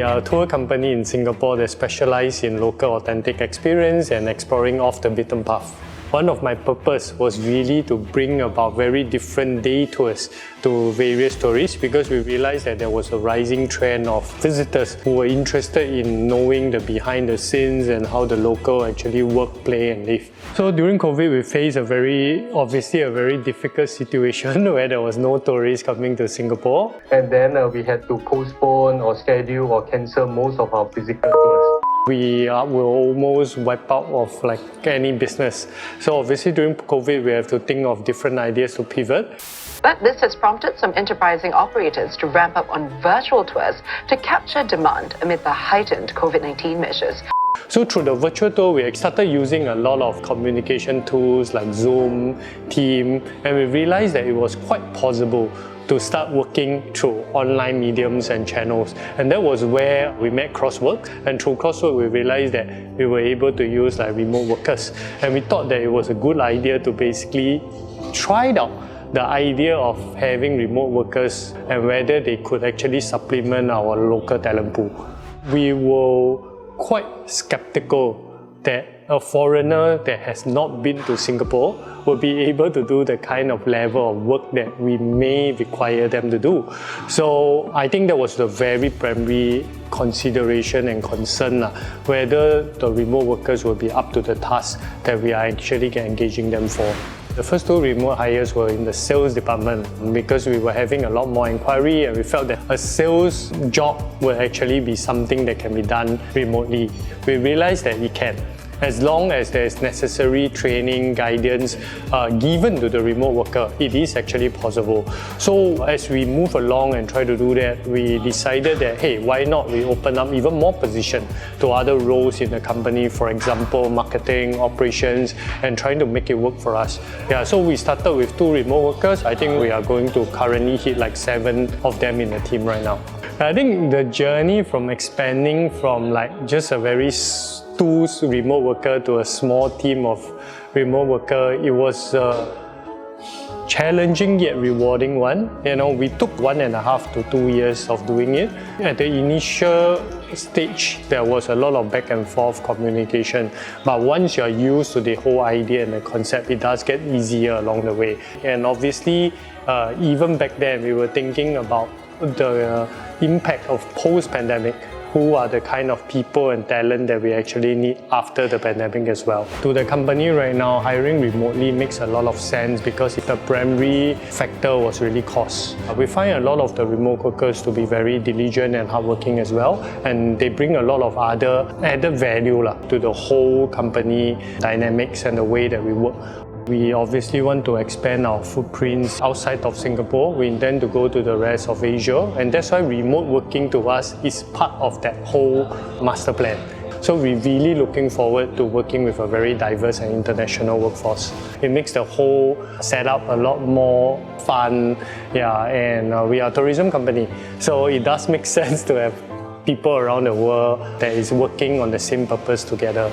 are a tour company in Singapore that specialises in local authentic experience and exploring off the beaten path. One of my purpose was really to bring about very different day tours to various tourists because we realized that there was a rising trend of visitors who were interested in knowing the behind the scenes and how the local actually work, play and live. So during COVID, we faced obviously a very difficult situation where there was no tourists coming to Singapore. And then we had to postpone or schedule or cancel most of our physical tours. We will almost wipe out of any business. So obviously during COVID, we have to think of different ideas to pivot. But this has prompted some enterprising operators to ramp up on virtual tours to capture demand amid the heightened COVID-19 measures. So through the virtual tour, we started using a lot of communication tools like Zoom, Team, and we realized that it was quite possible to start working through online mediums and channels. And that was where we met Crossworks. And through Crossworks, we realized that we were able to use remote workers. And we thought that it was a good idea to basically try out the idea of having remote workers and whether they could actually supplement our local talent pool. We were quite skeptical that a foreigner that has not been to Singapore will be able to do the kind of level of work that we may require them to do. So I think that was the very primary consideration and concern, whether the remote workers will be up to the task that we are actually engaging them for. The first two remote hires were in the sales department because we were having a lot more inquiry and we felt that a sales job will actually be something that can be done remotely. We realized that it can. As long as there is necessary training, guidance given to the remote worker, it is actually possible. So as we move along and try to do that, we decided that, hey, why not we open up even more position to other roles in the company, for example, marketing, operations, and trying to make it work for us. Yeah, so we started with 2 remote workers. I think we are going to currently hit 7 of them in the team right now. I think the journey from expanding from just a very 2 remote worker to a small team of remote worker, it was a challenging yet rewarding one. We took 1.5 to 2 years of doing it. At the initial stage, there was a lot of back and forth communication. But once you're used to the whole idea and the concept, it does get easier along the way. And obviously, even back then, we were thinking about the impact of post-pandemic. Who are the kind of people and talent that we actually need after the pandemic as well. To the company right now, hiring remotely makes a lot of sense because the primary factor was really cost. We find a lot of the remote workers to be very diligent and hardworking as well, and they bring a lot of other added value to the whole company dynamics and the way that we work. We obviously want to expand our footprints outside of Singapore. We intend to go to the rest of Asia, and that's why remote working to us is part of that whole master plan. So we're really looking forward to working with a very diverse and international workforce. It makes the whole setup a lot more fun, and we are a tourism company. So it does make sense to have people around the world that is working on the same purpose together.